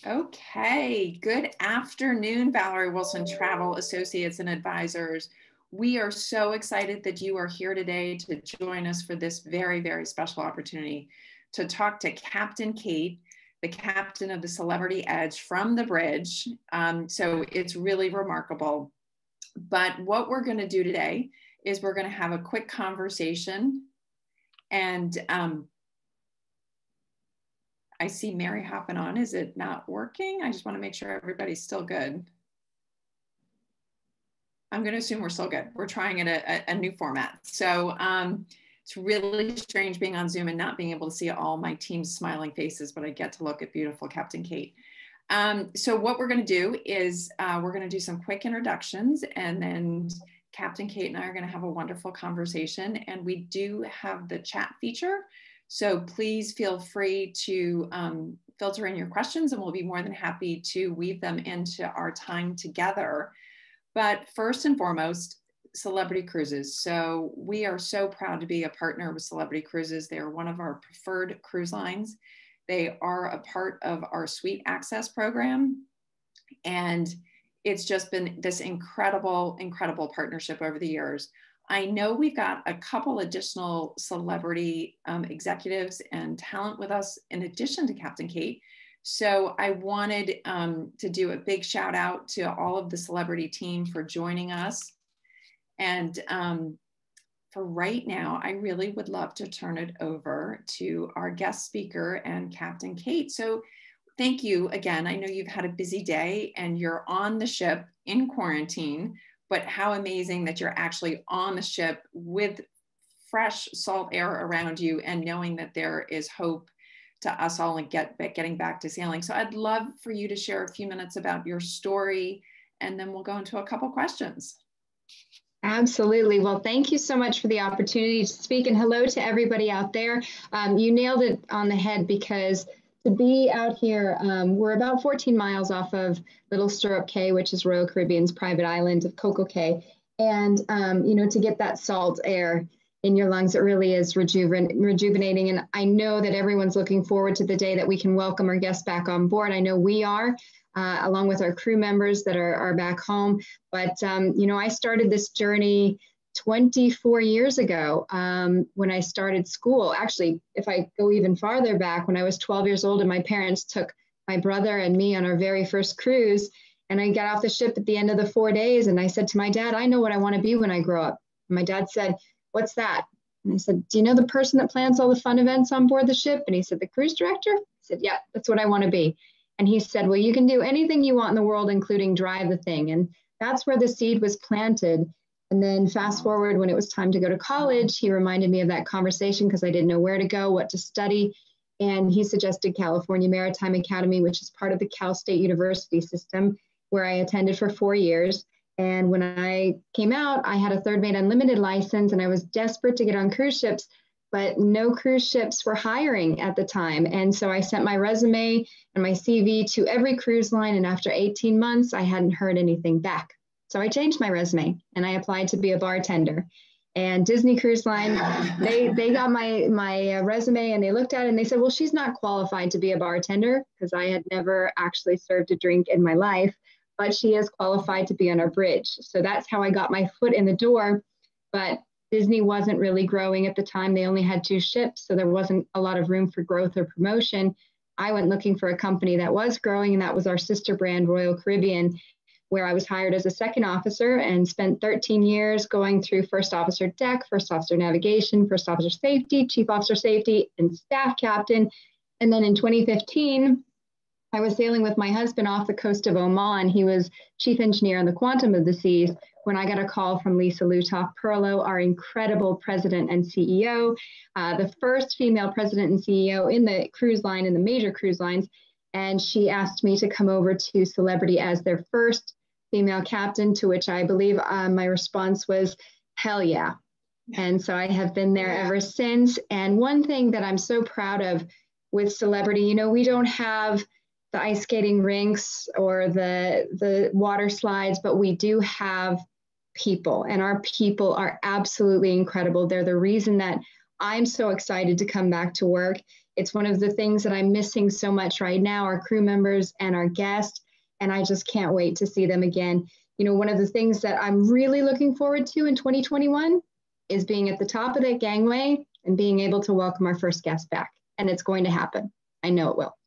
Okay, good afternoon, Valerie Wilson Travel Associates and Advisors. We are so excited that you are here today to join us for this very, very special opportunity to talk to Captain Kate, the captain of the Celebrity Edge from the bridge. So it's really remarkable. But what we're going to do today is we're going to have a quick conversation. And I see Mary hopping on. Is it not working? I just want to make sure everybody's still good. I'm going to assume we're still good. We're trying it a new format. So it's really strange being on Zoom and not being able to see all my team's smiling faces, but I get to look at beautiful Captain Kate. So what we're going to do is we're going to do some quick introductions, and then Captain Kate and I are going to have a wonderful conversation. And we do have the chat feature. So please feel free to filter in your questions, and we'll be more than happy to weave them into our time together. But first and foremost, Celebrity Cruises. So we are so proud to be a partner with Celebrity Cruises. They are one of our preferred cruise lines. They are a part of our Suite Access program. And it's just been this incredible, incredible partnership over the years. I know we've got a couple additional celebrity executives and talent with us in addition to Captain Kate. So I wanted to do a big shout out to all of the celebrity team for joining us. And for right now, I really would love to turn it over to our guest speaker and Captain Kate. So thank you again. I know you've had a busy day and you're on the ship in quarantine, but how amazing that you're actually on the ship with fresh salt air around you and knowing that there is hope to us all and getting back to sailing. So I'd love for you to share a few minutes about your story, and then we'll go into a couple questions. Absolutely. Well, thank you so much for the opportunity to speak, and hello to everybody out there. You nailed it on the head, because to be out here, we're about 14 miles off of Little Stirrup Cay, which is Royal Caribbean's private island of Coco Cay. And, to get that salt air in your lungs, it really is rejuvenating. And I know that everyone's looking forward to the day that we can welcome our guests back on board. I know we are, along with our crew members that are back home. But, I started this journey 24 years ago when I started school. Actually, if I go even farther back, when I was 12 years old and my parents took my brother and me on our very first cruise, and I got off the ship at the end of the 4 days, and I said to my dad, I know what I want to be when I grow up. And my dad said, what's that? And I said, do you know the person that plans all the fun events on board the ship? And he said, the cruise director? I said, yeah, that's what I want to be. And he said, well, you can do anything you want in the world, including drive the thing. And that's where the seed was planted. And then fast forward, when it was time to go to college, he reminded me of that conversation because I didn't know where to go, what to study. And he suggested California Maritime Academy, which is part of the Cal State University system, where I attended for 4 years. And when I came out, I had a Third Mate Unlimited license, and I was desperate to get on cruise ships, but no cruise ships were hiring at the time. And so I sent my resume and my CV to every cruise line. And after 18 months, I hadn't heard anything back. So I changed my resume and I applied to be a bartender. And Disney Cruise Line, they got my resume, and they looked at it and they said, well, she's not qualified to be a bartender, because I had never actually served a drink in my life, but she is qualified to be on our bridge. So that's how I got my foot in the door. But Disney wasn't really growing at the time. They only had 2 ships, so there wasn't a lot of room for growth or promotion. I went looking for a company that was growing, and that was our sister brand, Royal Caribbean, where I was hired as a second officer and spent 13 years going through first officer deck, first officer navigation, first officer safety, chief officer safety, and staff captain. And then in 2015, I was sailing with my husband off the coast of Oman. He was chief engineer on the Quantum of the Seas, when I got a call from Lisa Lutoff-Perlo, our incredible president and CEO, the first female president and CEO in the cruise line, in the major cruise lines. And she asked me to come over to Celebrity as their first female captain, to which I believe my response was, hell yeah. And so I have been there ever since. And one thing that I'm so proud of with Celebrity, we don't have the ice skating rinks or the water slides, but we do have people, and our people are absolutely incredible. They're the reason that I'm so excited to come back to work. It's one of the things that I'm missing so much right now, our crew members and our guests, and I just can't wait to see them again. You know, one of the things that I'm really looking forward to in 2021 is being at the top of that gangway and being able to welcome our first guest back. And it's going to happen. I know it will.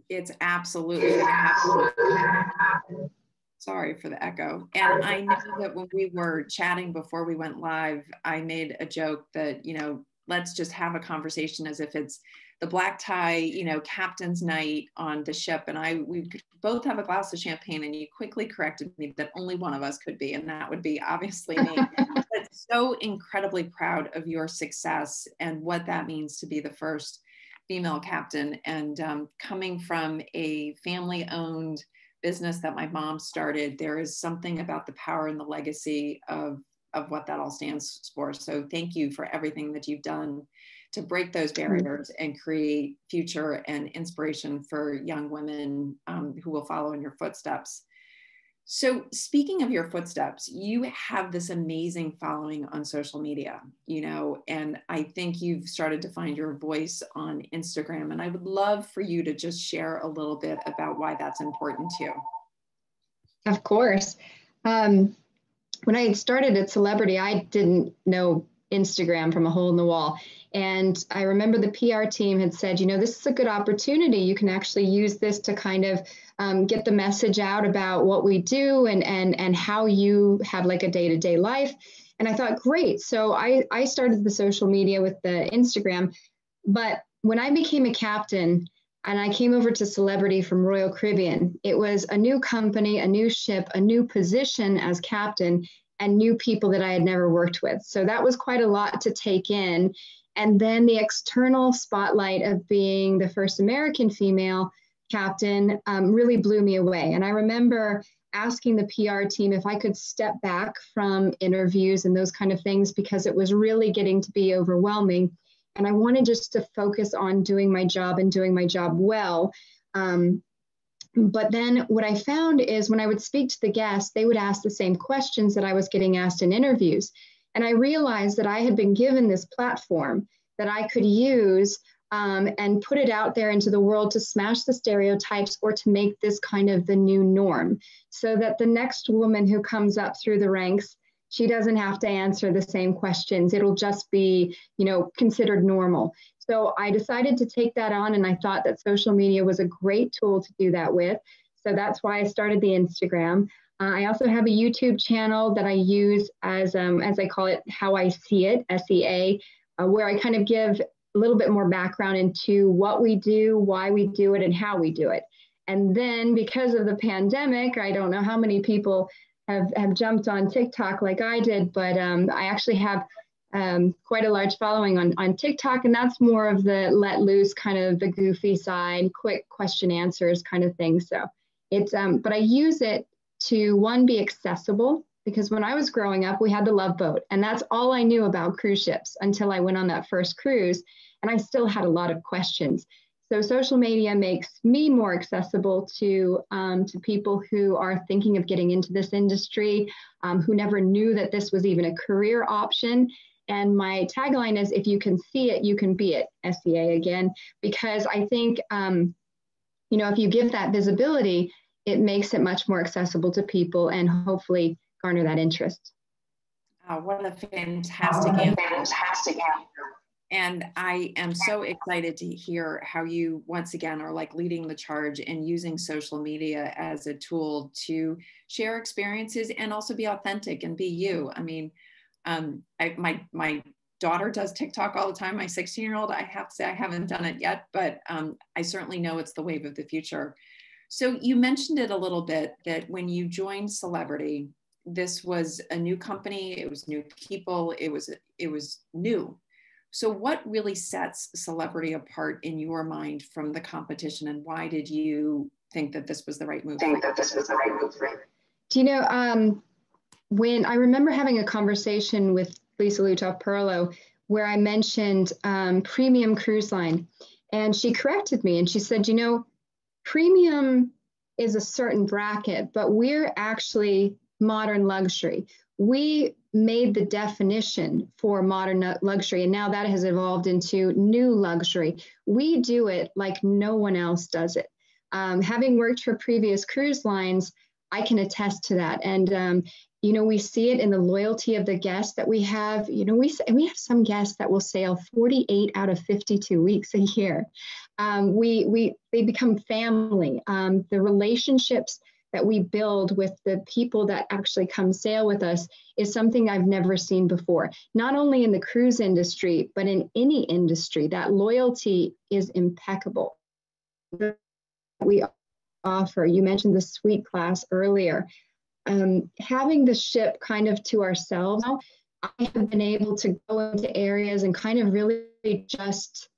It's absolutely going to happen. Sorry for the echo. And I know that when we were chatting before we went live, I made a joke that, you know, let's just have a conversation as if it's the black tie, you know, captain's night on the ship. And we could both have a glass of champagne, and you quickly corrected me that only one of us could be, and that would be obviously me. But so incredibly proud of your success and what that means to be the first female captain. And coming from a family-owned business that my mom started, there is something about the power and the legacy of what that all stands for. So thank you for everything that you've done to break those barriers and create future and inspiration for young women who will follow in your footsteps. So speaking of your footsteps, you have this amazing following on social media, you know, and I think you've started to find your voice on Instagram. And I would love for you to just share a little bit about why that's important to you. Of course. When I started at Celebrity, I didn't know Instagram from a hole in the wall. And I remember the PR team had said, you know, this is a good opportunity. You can actually use this to kind of get the message out about what we do and how you have like a day-to-day life. And I thought, great. So I started the social media with the Instagram. But when I became a captain and I came over to Celebrity from Royal Caribbean, it was a new company, a new ship, a new position as captain, and new people that I had never worked with. So that was quite a lot to take in. And then the external spotlight of being the first American female captain really blew me away. And I remember asking the PR team if I could step back from interviews and those kind of things, because it was really getting to be overwhelming. And I wanted just to focus on doing my job and doing my job well. But then what I found is when I would speak to the guests, they would ask the same questions that I was getting asked in interviews. And I realized that I had been given this platform that I could use and put it out there into the world to smash the stereotypes or to make this kind of the new norm, so that the next woman who comes up through the ranks, she doesn't have to answer the same questions. It'll just be, you know, considered normal. So I decided to take that on, and I thought that social media was a great tool to do that with. So that's why I started the Instagram. I also have a YouTube channel that I use as I call it, How I See It, SEA, where I kind of give a little bit more background into what we do, why we do it, and how we do it. And then because of the pandemic, I don't know how many people have jumped on TikTok like I did, but I actually have quite a large following on TikTok, and that's more of the let loose kind of the goofy side, quick question answers kind of thing. So it's, but I use it to, one, be accessible, because when I was growing up, we had the Love Boat, and that's all I knew about cruise ships until I went on that first cruise, and I still had a lot of questions. So social media makes me more accessible to people who are thinking of getting into this industry, who never knew that this was even a career option. And my tagline is, if you can see it, you can be it, SEA again, because I think, you know, if you give that visibility, it makes it much more accessible to people and hopefully garner that interest. What a fantastic answer. And I am so excited to hear how you once again are like leading the charge and using social media as a tool to share experiences and also be authentic and be you. I mean, my daughter does TikTok all the time. My 16-year-old, I have to say I haven't done it yet, but I certainly know it's the wave of the future. So you mentioned it a little bit that when you joined Celebrity, this was a new company, it was new people, it was new. So what really sets Celebrity apart in your mind from the competition, and why did you think that this was the right move? Do you know, when I remember having a conversation with Lisa Lutoff-Perlo where I mentioned premium cruise line, and she corrected me and she said, you know, premium is a certain bracket, but we're actually modern luxury. We made the definition for modern luxury. And now that has evolved into new luxury. We do it like no one else does it. Having worked for previous cruise lines, I can attest to that. And, we see it in the loyalty of the guests that we have. We have some guests that will sail 48 out of 52 weeks a year. They become family. The relationships that we build with the people that actually come sail with us is something I've never seen before. Not only in the cruise industry, but in any industry, that loyalty is impeccable. We offer, you mentioned the suite class earlier, having the ship kind of to ourselves, I have been able to go into areas and kind of really just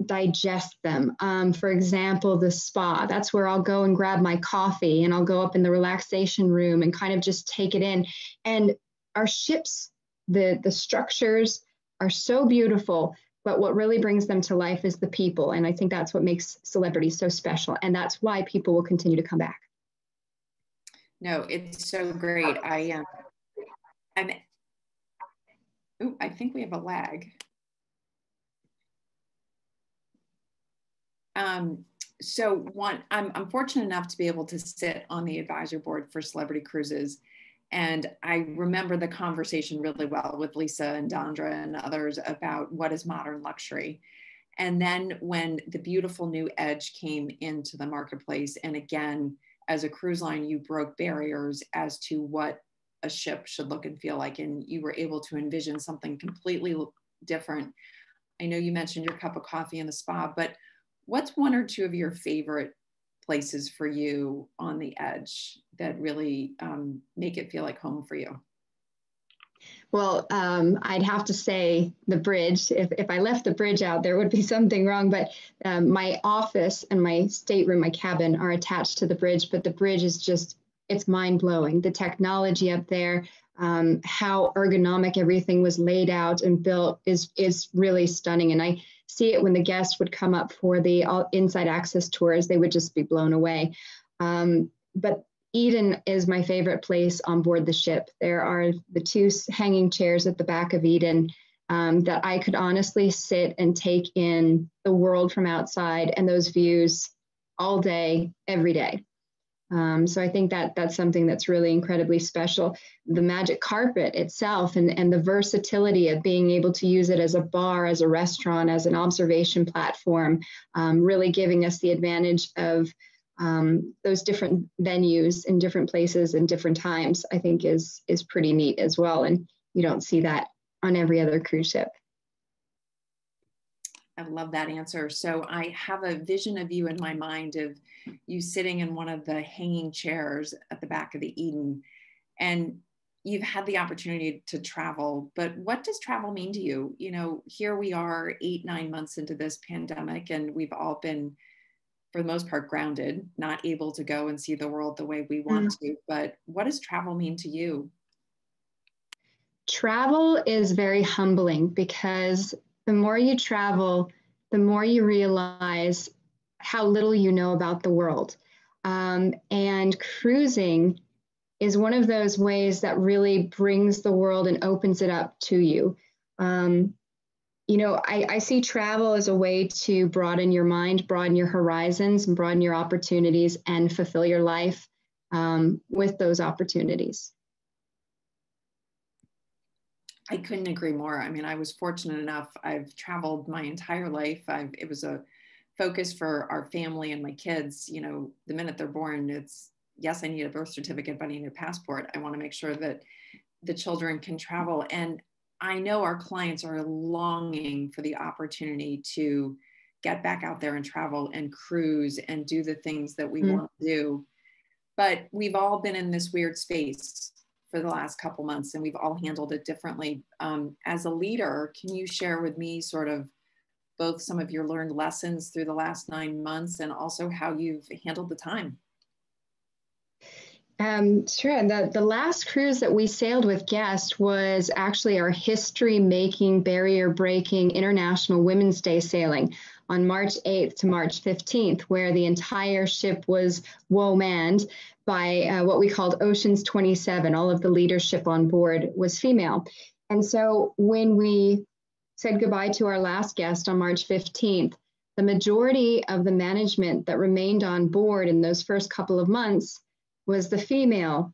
digest them. For example, the spa, that's where I'll go and grab my coffee and I'll go up in the relaxation room and kind of just take it in. And our ships, the structures are so beautiful, but what really brings them to life is the people. And I think that's what makes celebrities so special. And that's why people will continue to come back. No, it's so great. I think we have a lag. I'm fortunate enough to be able to sit on the advisory board for Celebrity Cruises. And I remember the conversation really well with Lisa and Dondra and others about what is modern luxury. And then when the beautiful new Edge came into the marketplace, and again, as a cruise line, you broke barriers as to what a ship should look and feel like, and you were able to envision something completely different. I know you mentioned your cup of coffee in the spa, but what's one or two of your favorite places for you on the Edge that really make it feel like home for you? Well, I'd have to say the bridge. If I left the bridge out, there would be something wrong. But my office and my stateroom, my cabin are attached to the bridge. But the bridge is just, it's mind blowing. The technology up there, how ergonomic everything was laid out and built is really stunning. And I see it when the guests would come up for the inside access tours, they would just be blown away. But Eden is my favorite place on board the ship. There are the two hanging chairs at the back of Eden that I could honestly sit and take in the world from outside and those views all day, every day. So I think that's something that's really incredibly special. The magic carpet itself and the versatility of being able to use it as a bar, as a restaurant, as an observation platform, really giving us the advantage of those different venues in different places and different times, I think is pretty neat as well. And you don't see that on every other cruise ship. I love that answer. So I have a vision of you in my mind of you sitting in one of the hanging chairs at the back of the Eden, and you've had the opportunity to travel, but what does travel mean to you? You know, here we are 8-9 months into this pandemic, and we've all been, for the most part, grounded, not able to go and see the world the way we want to. But what does travel mean to you? Travel is very humbling because the more you travel, the more you realize how little you know about the world. And cruising is one of those ways that really brings the world and opens it up to you. I see travel as a way to broaden your mind, broaden your horizons, and broaden your opportunities and fulfill your life with those opportunities. I couldn't agree more. I mean, I was fortunate enough. I've traveled my entire life. It was a focus for our family and my kids. You know, the minute they're born, it's, yes, I need a birth certificate, but I need a passport. I want to make sure that the children can travel. And I know our clients are longing for the opportunity to get back out there and travel and cruise and do the things that we want to do. But we've all been in this weird space for the last couple months, and we've all handled it differently. As a leader, can you share with me sort of both some of your learned lessons through the last 9 months and also how you've handled the time? Sure. And the last cruise that we sailed with guests was actually our history-making, barrier-breaking International Women's Day sailing on March 8th to March 15th, where the entire ship was woe-manned by what we called Oceans 27. All of the leadership on board was female. And so when we said goodbye to our last guest on March 15th, the majority of the management that remained on board in those first couple of months was the female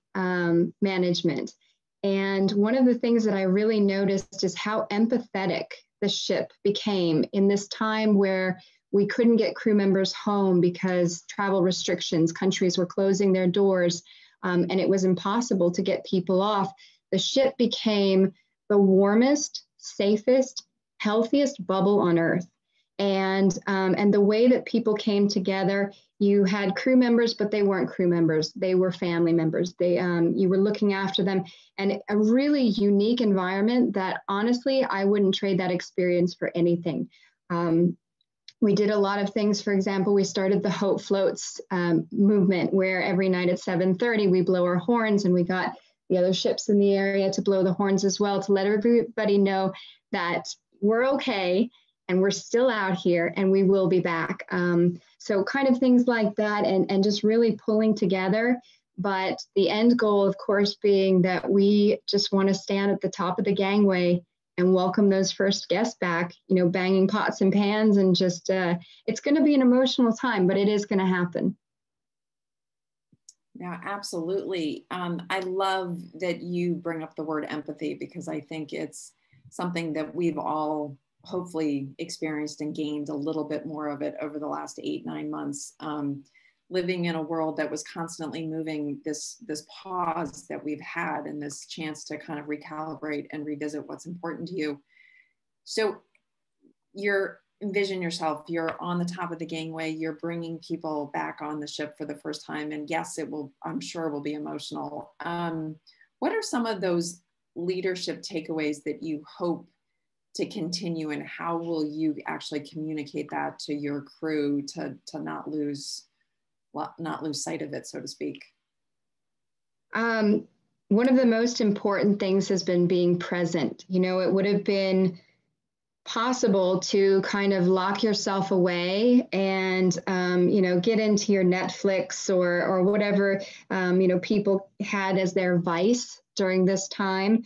management. And one of the things that I really noticed is how empathetic the ship became in this time where we couldn't get crew members home because travel restrictions, countries were closing their doors, and it was impossible to get people off. The ship became the warmest, safest, healthiest bubble on Earth. And the way that people came together, you had crew members, but they weren't crew members. They were family members. You were looking after them, and a really unique environment that honestly, I wouldn't trade that experience for anything. We did a lot of things. For example, we started the Hope Floats movement, where every night at 7:30, we blow our horns, and we got the other ships in the area to blow the horns as well, to let everybody know that we're okay and we're still out here and we will be back. So kind of things like that, and just really pulling together. But the end goal, of course, being that we just want to stand at the top of the gangway and welcome those first guests back, you know, banging pots and pans, and just, it's going to be an emotional time, but it is going to happen. Yeah, absolutely. I love that you bring up the word empathy, because I think it's something that we've all hopefully experienced and gained a little bit more of it over the last 8-9 months. Living in a world that was constantly moving, this pause that we've had, and this chance to kind of recalibrate and revisit what's important to you. So envision yourself, you're on the top of the gangway, you're bringing people back on the ship for the first time. And yes, I'm sure will be emotional. What are some of those leadership takeaways that you hope to continue, and how will you actually communicate that to your crew to not lose sight of it, so to speak? One of the most important things has been being present. You know, it would have been possible to kind of lock yourself away and, you know, get into your Netflix or whatever, you know, people had as their vice during this time.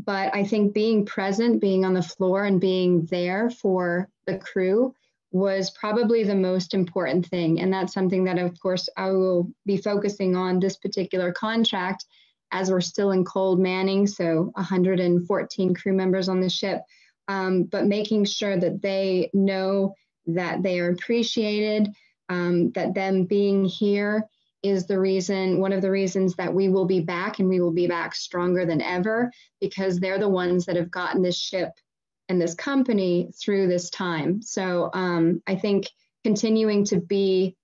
But I think being present, being on the floor and being there for the crew was probably the most important thing. And that's something that, of course, I will be focusing on this particular contract as we're still in cold manning. So 114 crew members on the ship, but making sure that they know that they are appreciated, that them being here is one of the reasons that we will be back, and we will be back stronger than ever, because they're the ones that have gotten this ship and this company through this time. So I think continuing to be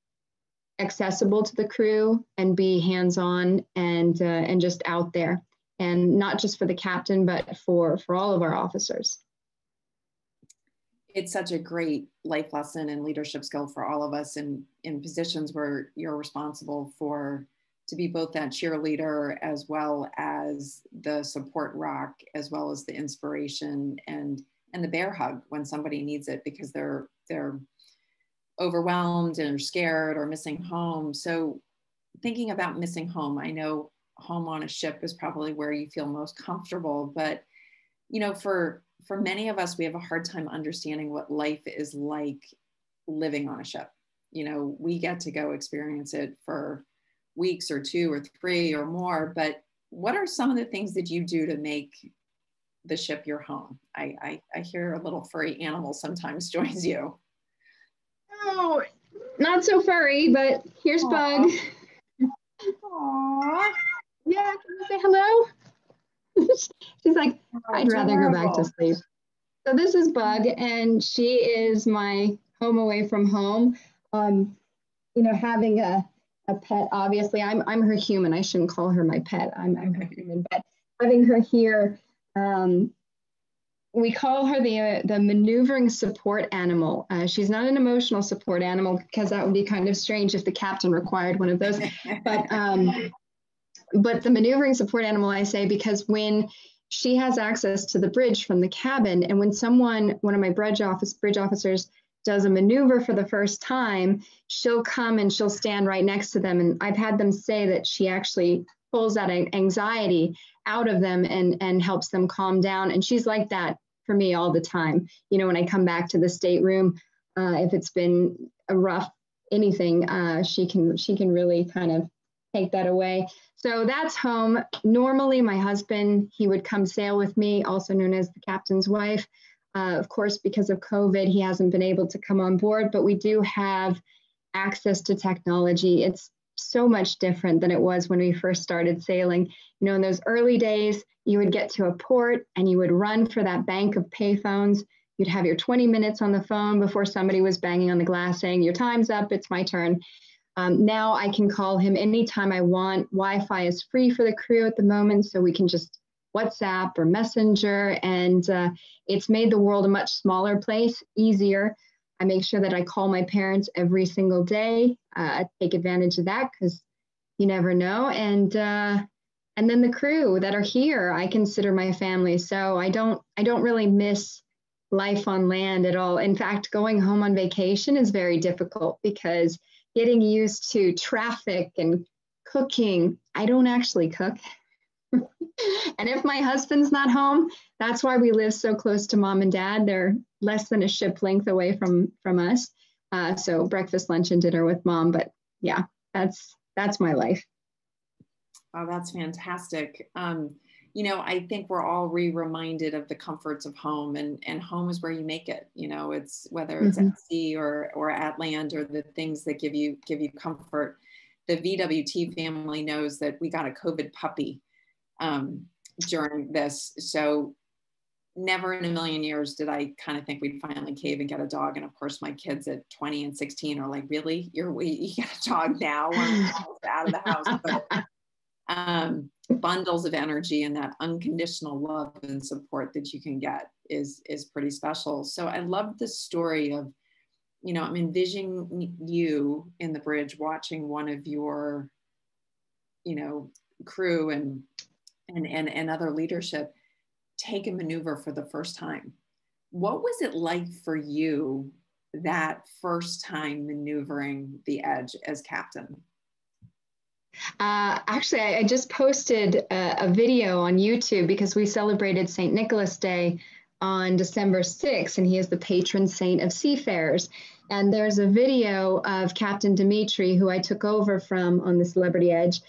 accessible to the crew and be hands-on and just out there, and not just for the captain, but for all of our officers. It's such a great life lesson and leadership skill for all of us in positions where you're responsible to be both that cheerleader as well as the support rock, as well as the inspiration and the bear hug when somebody needs it, because they're overwhelmed and are scared or missing home. So thinking about missing home, I know home on a ship is probably where you feel most comfortable, but you know, for many of us, we have a hard time understanding what life is like living on a ship. You know, we get to go experience it for weeks or 2 or 3 or more, but what are some of the things that you do to make the ship your home? I hear a little furry animal sometimes joins you. Oh, not so furry, but here's Bug. Aww. Yeah, can you say hello? She's like, I'd rather go back to sleep. So this is Bug, and she is my home away from home. You know, having a pet, obviously, I'm her human. I shouldn't call her my pet. I'm her human, but having her here, we call her the maneuvering support animal. She's not an emotional support animal, because that would be kind of strange if the captain required one of those. But the maneuvering support animal, I say, because when she has access to the bridge from the cabin, and when one of my bridge officers does a maneuver for the first time, she'll come and she'll stand right next to them. And I've had them say that she actually pulls that anxiety out of them and helps them calm down. And she's like that for me all the time. You know, when I come back to the stateroom, if it's been a rough anything, she can really kind of take that away. So that's home. Normally, my husband, he would come sail with me, also known as the captain's wife. Of course, because of COVID, he hasn't been able to come on board, but we do have access to technology. It's so much different than it was when we first started sailing. You know, in those early days, you would get to a port and you would run for that bank of payphones. You'd have your 20 minutes on the phone before somebody was banging on the glass saying, your time's up, it's my turn. Now I can call him anytime I want. Wi-Fi is free for the crew at the moment, so we can just WhatsApp or Messenger, and it's made the world a much smaller place, easier. I make sure that I call my parents every single day. I take advantage of that because you never know. And then the crew that are here, I consider my family. So I don't really miss life on land at all. In fact, going home on vacation is very difficult because getting used to traffic and cooking, I don't actually cook. And if my husband's not home, that's why we live so close to mom and dad. They're less than a ship length away from us. So breakfast, lunch, and dinner with mom. But yeah, that's my life. Oh, that's fantastic. You know, I think we're all reminded of the comforts of home, and home is where you make it. You know, it's whether it's at sea or at land, or the things that give you comfort. The VWT family knows that we got a COVID puppy during this, so never in a million years did I kind of think we'd finally cave and get a dog. And of course, my kids at 20 and 16 are like, "Really, you get a dog now? We're out of the house." But bundles of energy and that unconditional love and support that you can get is pretty special. So I love the story of, you know, I'm envisioning you in the bridge watching one of your, you know, crew and other leadership take a maneuver for the first time. What was it like for you that first time maneuvering the edge as captain? Actually, I just posted a video on YouTube because we celebrated St. Nicholas Day on December 6th, and he is the patron saint of seafarers. And there's a video of Captain Dimitri, who I took over from on the Celebrity Edge,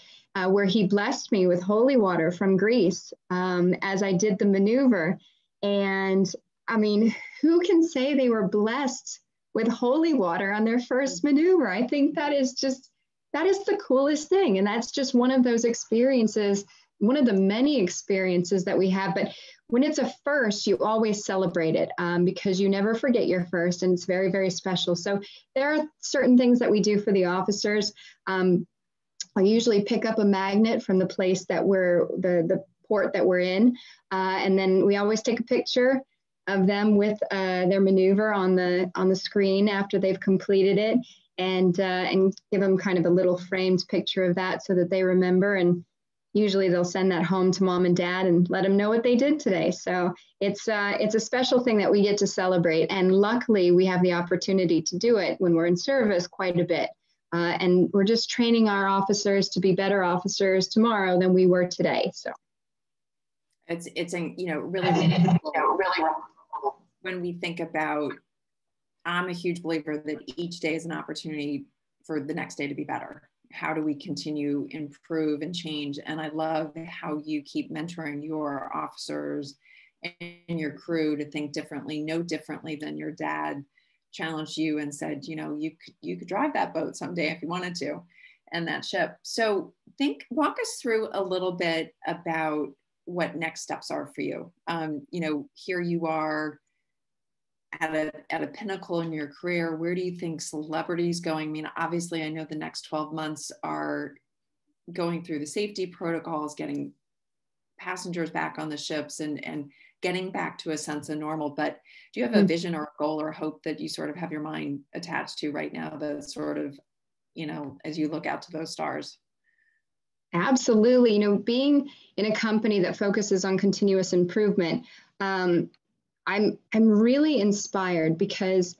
where he blessed me with holy water from Greece as I did the maneuver. And I mean, who can say they were blessed with holy water on their first maneuver? I think that is the coolest thing. And that's just one of those experiences, one of the many experiences that we have. But when it's a first, you always celebrate it because you never forget your first, and it's very, very special. So there are certain things that we do for the officers. I usually pick up a magnet from the place that the port that we're in. And then we always take a picture of them with their maneuver on the screen after they've completed it, and give them kind of a little framed picture of that so that they remember. And usually they'll send that home to mom and dad and let them know what they did today. So it's a special thing that we get to celebrate. And luckily we have the opportunity to do it when we're in service quite a bit. And we're just training our officers to be better officers tomorrow than we were today. So it's you know, really remarkable when we think about. I'm a huge believer that each day is an opportunity for the next day to be better. How do we continue, improve, and change? And I love how you keep mentoring your officers and your crew to think differently, no differently than your dad challenged you and said, you know, you could drive that boat someday if you wanted to, and that ship. So walk us through a little bit about what next steps are for you. You know, here you are at a pinnacle in your career. Where do you think Celebrity's going? I mean, obviously I know the next 12 months are going through the safety protocols, getting passengers back on the ships and getting back to a sense of normal. But do you have a vision or a goal or hope that you sort of have your mind attached to right now, that sort of, you know, as you look out to those stars? Absolutely. You know, being in a company that focuses on continuous improvement, I'm really inspired because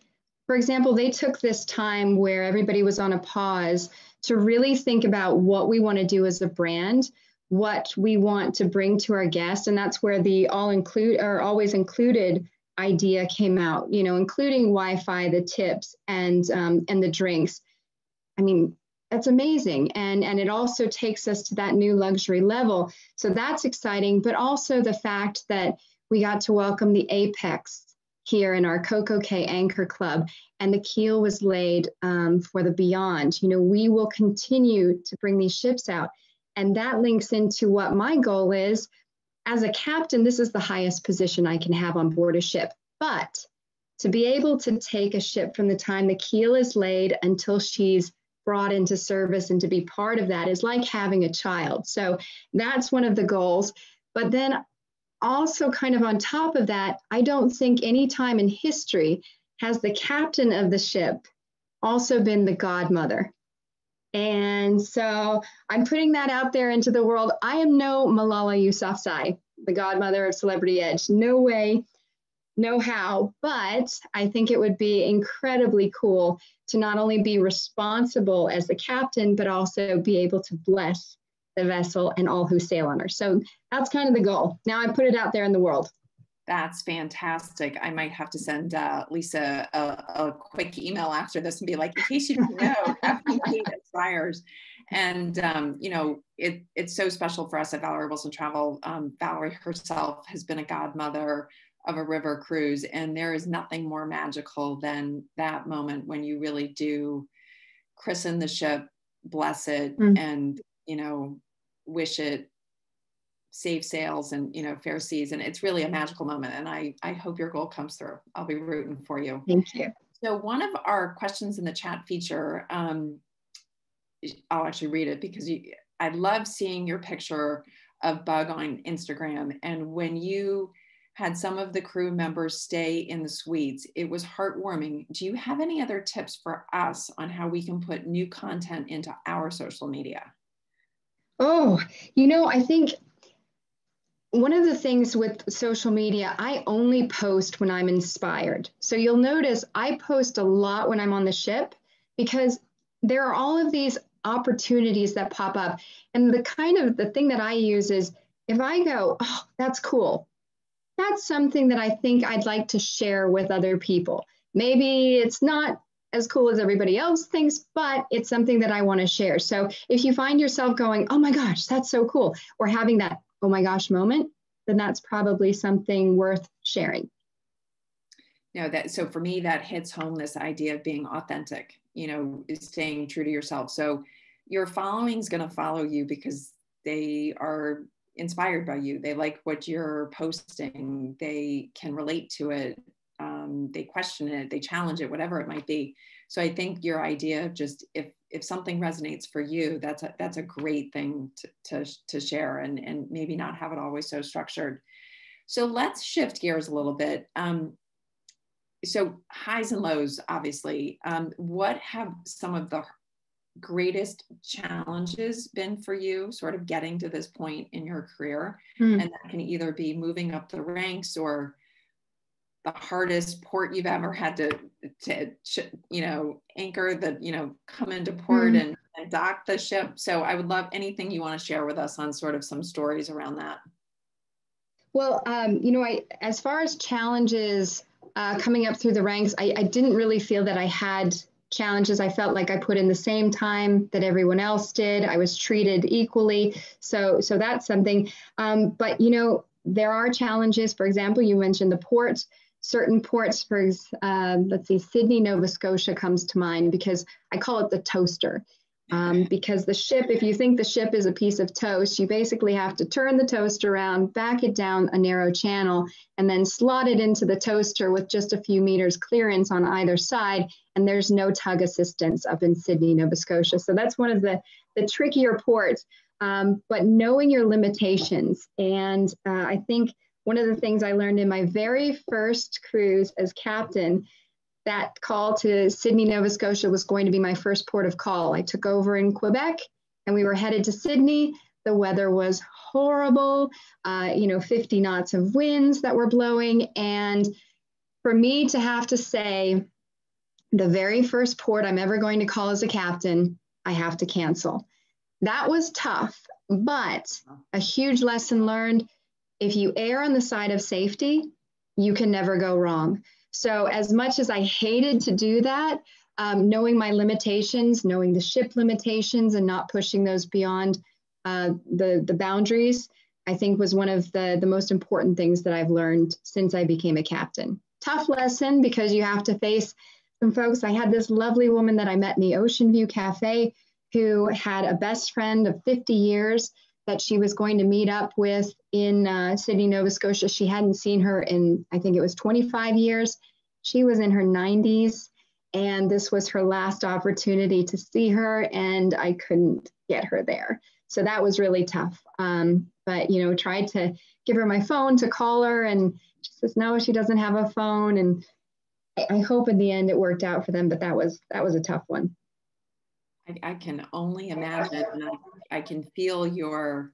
for example, they took this time where everybody was on a pause to really think about what we want to do as a brand, what we want to bring to our guests. And that's where the always included idea came out, you know, including Wi-Fi, the tips, and the drinks. I mean, that's amazing. And it also takes us to that new luxury level. So that's exciting, but also the fact that we got to welcome the Apex here in our Coco Cay Anchor Club, and the keel was laid for the Beyond. You know, we will continue to bring these ships out. And that links into what my goal is. As a captain, this is the highest position I can have on board a ship. But to be able to take a ship from the time the keel is laid until she's brought into service and to be part of that is like having a child. So that's one of the goals. But then also kind of on top of that, I don't think any time in history has the captain of the ship also been the godmother. And so I'm putting that out there into the world. I am no Malala Yousafzai, the godmother of Celebrity Edge. No way, no how. But I think it would be incredibly cool to not only be responsible as the captain, but also be able to bless the vessel and all who sail on her. So that's kind of the goal. Now I put it out there in the world. That's fantastic. I might have to send Lisa a quick email after this and be like, in case you didn't know, Captain Kate aspires. And, you know, it's so special for us at Valerie Wilson Travel. Valerie herself has been a godmother of a river cruise, and there is nothing more magical than that moment when you really do christen the ship, bless it, and, you know, wish it safe sails and, you know, fair seas. And it's really a magical moment. And I hope your goal comes through. I'll be rooting for you. Thank you. So one of our questions in the chat feature, I'll actually read it because I love seeing your picture of Bug on Instagram. And when you had some of the crew members stay in the suites, it was heartwarming. Do you have any other tips for us on how we can put new content into our social media? Oh, you know, I think one of the things with social media, I only post when I'm inspired. So you'll notice I post a lot when I'm on the ship because there are all of these opportunities that pop up. And the thing that I use is if I go, oh, that's cool. That's something that I think I'd like to share with other people. Maybe it's not as cool as everybody else thinks, but it's something that I want to share. So if you find yourself going, oh my gosh, that's so cool, or having that oh my gosh moment, then that's probably something worth sharing. So for me, that hits home this idea of being authentic, you know, is staying true to yourself. So your following is going to follow you because they are inspired by you. They like what you're posting. They can relate to it. They question it, they challenge it, whatever it might be. So I think your idea of just if something resonates for you, that's a great thing to share and maybe not have it always so structured. So let's shift gears a little bit. So highs and lows, obviously. What have some of the greatest challenges been for you sort of getting to this point in your career? And that can either be moving up the ranks or the hardest port you've ever had to you know, anchor the, you know, come into port and dock the ship. So I would love anything you want to share with us on sort of some stories around that. Well, you know, as far as challenges coming up through the ranks, I didn't really feel that I had challenges. I felt like I put in the same time that everyone else did. I was treated equally. So that's something. But, you know, there are challenges. For example, you mentioned the ports. Certain ports, let's see, Sydney, Nova Scotia comes to mind because I call it the toaster. Because the ship, if you think the ship is a piece of toast, you basically have to turn the toast around, back it down a narrow channel, and then slot it into the toaster with just a few meters clearance on either side. And there's no tug assistance up in Sydney, Nova Scotia. So that's one of the trickier ports, but knowing your limitations. And I think one of the things I learned in my very first cruise as captain, that call to Sydney, Nova Scotia was going to be my first port of call. I took over in Quebec and we were headed to Sydney. The weather was horrible, 50 knots of winds that were blowing. And for me to have to say, the very first port I'm ever going to call as a captain, I have to cancel. That was tough, but a huge lesson learned. If you err on the side of safety, you can never go wrong. So as much as I hated to do that, knowing my limitations, knowing the ship limitations and not pushing those beyond the boundaries, I think was one of the most important things that I've learned since I became a captain. Tough lesson because you have to face some folks. I had this lovely woman that I met in the Ocean View Cafe who had a best friend of 50 years that she was going to meet up with in Sydney, Nova Scotia. She hadn't seen her in, I think it was 25 years. She was in her 90s, and this was her last opportunity to see her, and I couldn't get her there. So that was really tough. But, you know, tried to give her my phone to call her, and she says, no, she doesn't have a phone. And I hope in the end it worked out for them, but that was a tough one. I can only imagine, and I can feel your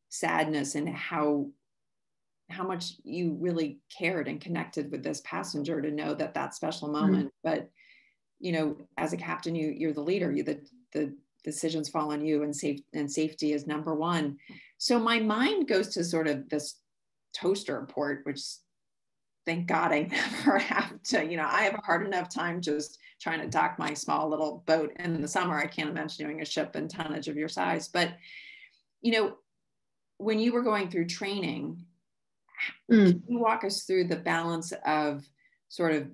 sadness and how much you really cared and connected with this passenger to know that special moment. But, you know, as a captain, you're the leader. The decisions fall on you, and safety is number one. So my mind goes to sort of this toaster port, which thank God I never have to, you know, I have a hard enough time just trying to dock my small little boat in the summer. I can't imagine doing a ship and tonnage of your size. But, you know, when you were going through training, can you walk us through the balance of sort of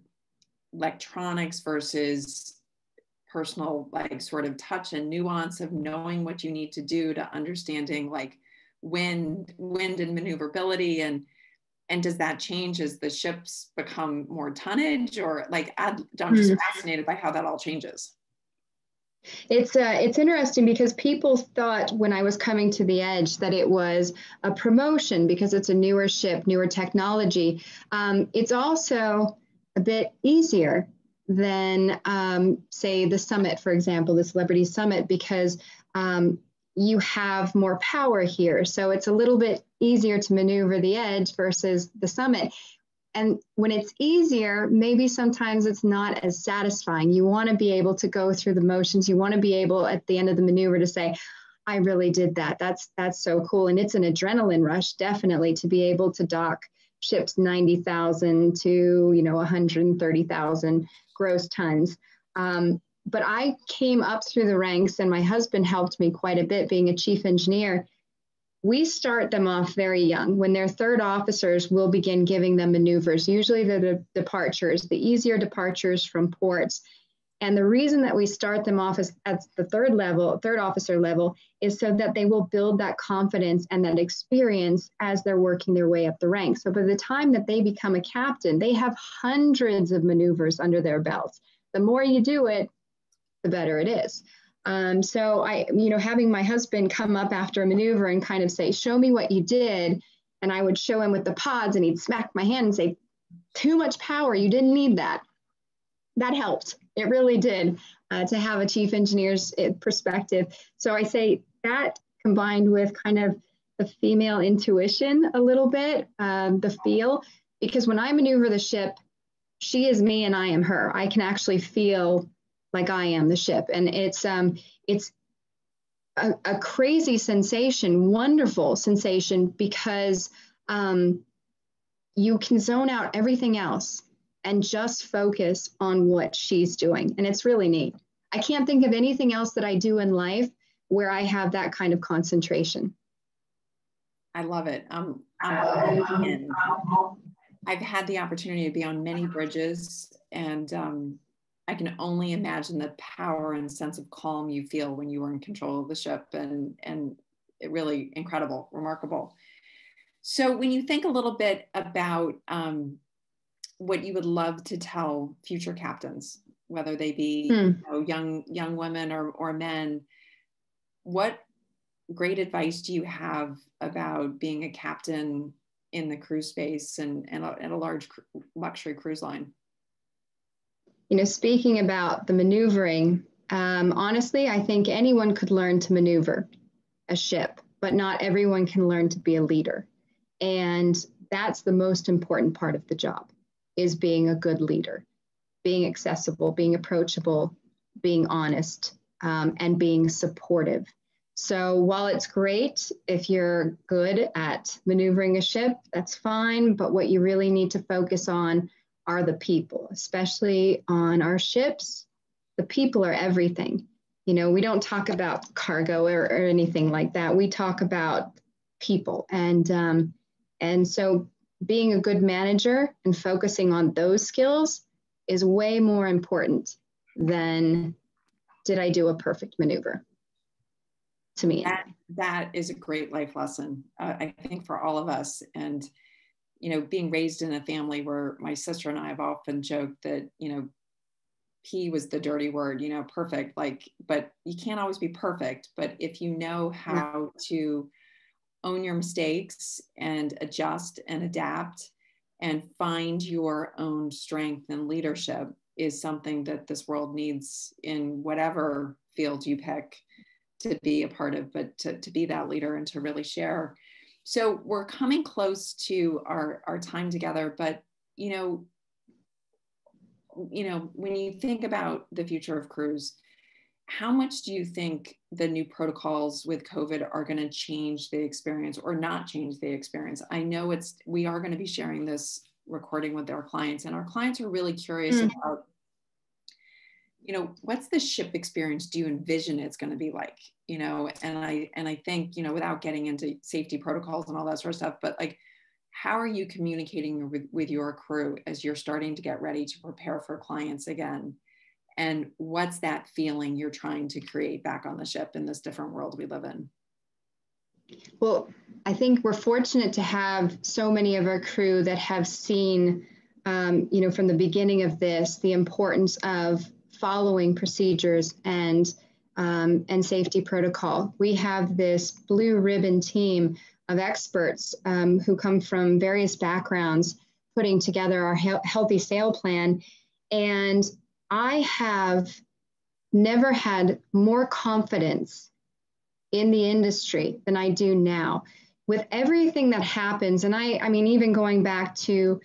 electronics versus personal, like sort of touch and nuance of knowing what you need to do, to understanding like wind and maneuverability, and does that change as the ships become more tonnage, or like I'm just fascinated by how that all changes. It's interesting because people thought when I was coming to the Edge that it was a promotion because it's a newer ship, newer technology. It's also a bit easier than, say, the Summit, for example, the Celebrity Summit, because you have more power here. So it's a little bit easier to maneuver the Edge versus the Summit. And when it's easier, maybe sometimes it's not as satisfying. You want to be able to go through the motions. You want to be able at the end of the maneuver to say, I really did that. That's so cool. And it's an adrenaline rush, definitely, to be able to dock ships 90,000 to, 130,000 gross tons. But I came up through the ranks, and my husband helped me quite a bit being a chief engineer. We start them off very young. When they're third officers, we'll begin giving them maneuvers. Usually the departures, the easier departures from ports. And the reason that we start them off at the third officer level, is so that they will build that confidence and that experience as they're working their way up the ranks. So by the time that they become a captain, they have hundreds of maneuvers under their belts. The more you do it, the better it is. So having my husband come up after a maneuver and kind of say, show me what you did. And I would show him with the pods, and he'd smack my hand and say, too much power. You didn't need that. That helped. It really did, to have a chief engineer's perspective. So I say that combined with kind of the female intuition a little bit, the feel, because when I maneuver the ship, she is me and I am her. I can actually feel like I am the ship. And it's a crazy sensation, wonderful sensation, because you can zone out everything else and just focus on what she's doing. And it's really neat. I can't think of anything else that I do in life where I have that kind of concentration. I love it. I've had the opportunity to be on many bridges, and I can only imagine the power and sense of calm you feel when you are in control of the ship, and it really incredible, remarkable. So when you think a little bit about what you would love to tell future captains, whether they be young women or men, what great advice do you have about being a captain in the cruise space and a large luxury cruise line? Speaking about the maneuvering, honestly, I think anyone could learn to maneuver a ship, but not everyone can learn to be a leader. And that's the most important part of the job, is being a good leader. being accessible, being approachable, being honest, and being supportive. So while it's great if you're good at maneuvering a ship, that's fine. But what you really need to focus on are the people, especially on our ships. The people are everything. You know, we don't talk about cargo or anything like that. We talk about people. And so being a good manager and focusing on those skills is way more important than did I do a perfect maneuver, to me. That is a great life lesson, I think, for all of us. And, you know, being raised in a family where my sister and I have often joked that, you know, P was the dirty word, you know, perfect, like, but you can't always be perfect. But if you know how to own your mistakes and adjust and adapt and find your own strength and leadership is something that this world needs in whatever field you pick to be a part of, but to be that leader and to really share. So we're coming close to our time together, but, you know, when you think about the future of cruise, how much do you think the new protocols with COVID are going to change the experience or not change the experience? I know we are going to be sharing this recording with our clients, and our clients are really curious about, you know, what's the ship experience do you envision it's going to be like, you know? And I think, you know, without getting into safety protocols and all that sort of stuff, but like, how are you communicating with your crew as you're starting to get ready to prepare for clients again? And what's that feeling you're trying to create back on the ship in this different world we live in? Well, I think we're fortunate to have so many of our crew that have seen, you know, from the beginning of this, the importance of following procedures and safety protocol. We have this blue ribbon team of experts who come from various backgrounds, putting together our healthy sail plan. And I have never had more confidence in the industry than I do now. With everything that happens, and I mean, even going back to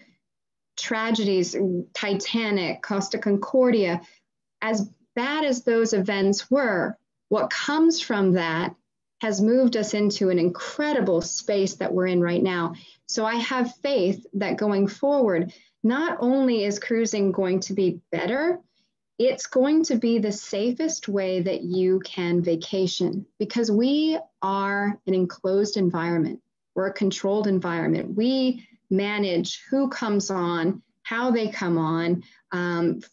tragedies, Titanic, Costa Concordia, as bad as those events were, what comes from that has moved us into an incredible space that we're in right now. So I have faith that going forward, not only is cruising going to be better, it's going to be the safest way that you can vacation, because we are an enclosed environment. We're a controlled environment. We manage who comes on, how they come on,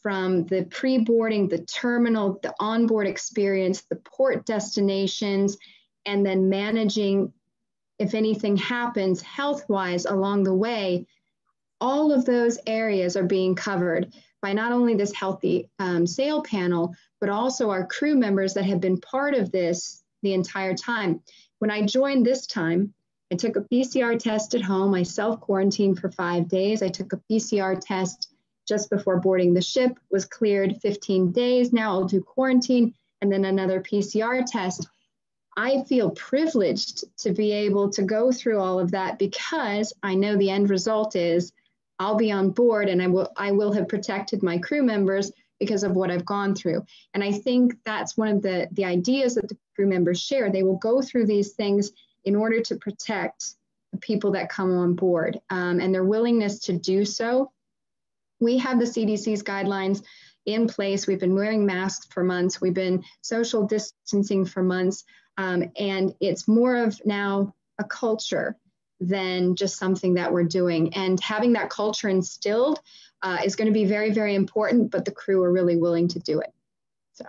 from the pre-boarding, the terminal, the onboard experience, the port destinations, and then managing if anything happens health-wise along the way. All of those areas are being covered by not only this healthy sail panel, but also our crew members that have been part of this the entire time. When I joined this time, I took a PCR test at home. I self-quarantined for 5 days. I took a PCR test just before boarding the ship, was cleared 15 days. Now I'll do quarantine and then another PCR test. I feel privileged to be able to go through all of that because I know the end result is I'll be on board and I will have protected my crew members because of what I've gone through. And I think that's one of the ideas that the crew members share. They will go through these things in order to protect the people that come on board, and their willingness to do so. We have the CDC's guidelines in place. We've been wearing masks for months. We've been social distancing for months. And it's more of now a culture than just something that we're doing. And having that culture instilled is going to be very, very important, but the crew are really willing to do it. So.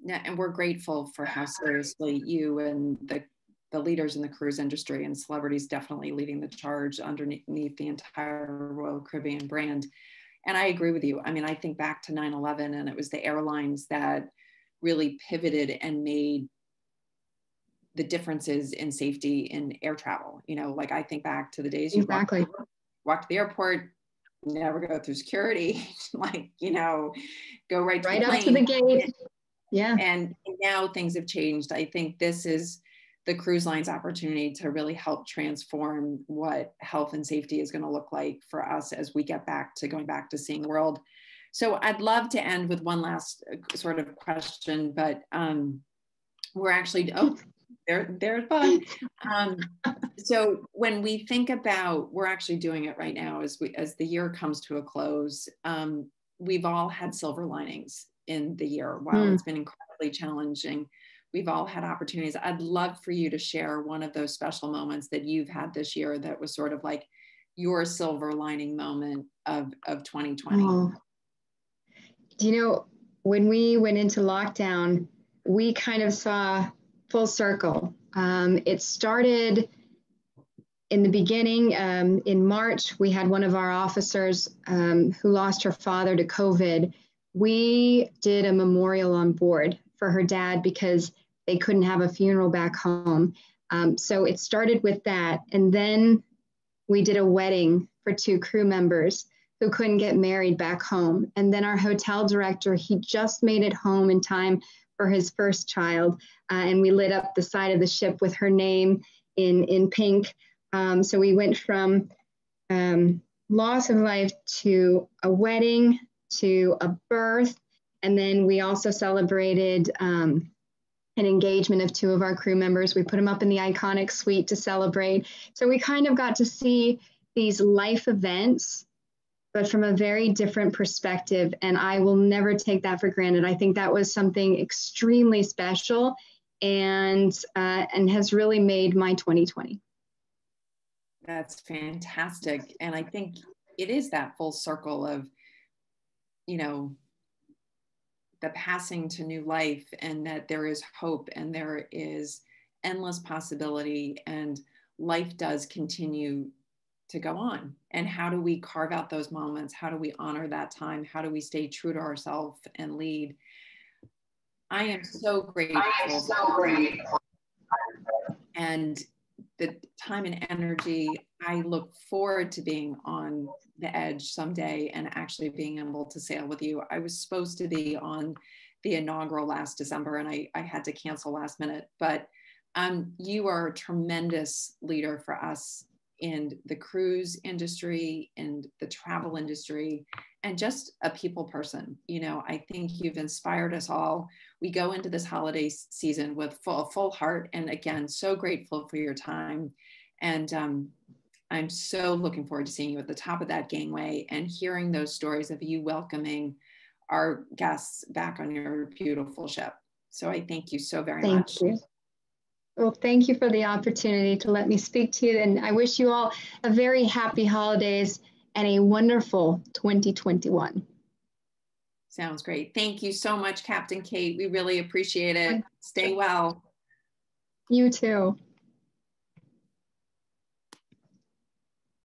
Yeah, and we're grateful for how seriously you and the leaders in the cruise industry and celebrities definitely leading the charge underneath the entire Royal Caribbean brand. And I agree with you. I mean, I think back to 9/11, and it was the airlines that really pivoted and made the differences in safety in air travel. You know, like I think back to the days you walk to the airport, never go through security, like, you know, go right to the plane. Up to the gate. Yeah. And now things have changed. I think this is the cruise line's opportunity to really help transform what health and safety is going to look like for us as we get back to going back to seeing the world So I'd love to end with one last sort of question, but we're actually, oh, there's Bud. So when we think about, we're actually doing it right now as the year comes to a close, we've all had silver linings in the year. While it's been incredibly challenging, we've all had opportunities. I'd love for you to share one of those special moments that you've had this year that was sort of like your silver lining moment of 2020. Oh. You know, when we went into lockdown, we kind of saw full circle. It started in the beginning. In March, we had one of our officers who lost her father to COVID. We did a memorial on board for her dad because they couldn't have a funeral back home. So it started with that. And then we did a wedding for 2 crew members who couldn't get married back home. And then our hotel director, he just made it home in time for his first child. And we lit up the side of the ship with her name in pink. So we went from loss of life to a wedding to a birth. And then we also celebrated an engagement of 2 of our crew members. We put them up in the iconic suite to celebrate. So we kind of got to see these life events, but from a very different perspective. And I will never take that for granted. I think that was something extremely special and has really made my 2020. That's fantastic. And I think it is that full circle of, you know, the passing to new life, and that there is hope and there is endless possibility, and life does continue to go on. And how do we carve out those moments? How do we honor that time? How do we stay true to ourselves and lead? I am so grateful. And the time and energy, I look forward to being on the edge someday and actually being able to sail with you. I was supposed to be on the inaugural last December, and I had to cancel last minute, but you are a tremendous leader for us in the cruise industry and the travel industry, and just a people person. You know, I think you've inspired us all. We go into this holiday season with full heart, and again, so grateful for your time. And I'm so looking forward to seeing you at the top of that gangway and hearing those stories of you welcoming our guests back on your beautiful ship. So I thank you so very much. Thank you. Well, thank you for the opportunity to let me speak to you. And I wish you all a very happy holidays and a wonderful 2021. Sounds great. Thank you so much, Captain Kate. We really appreciate it. Stay well. You too.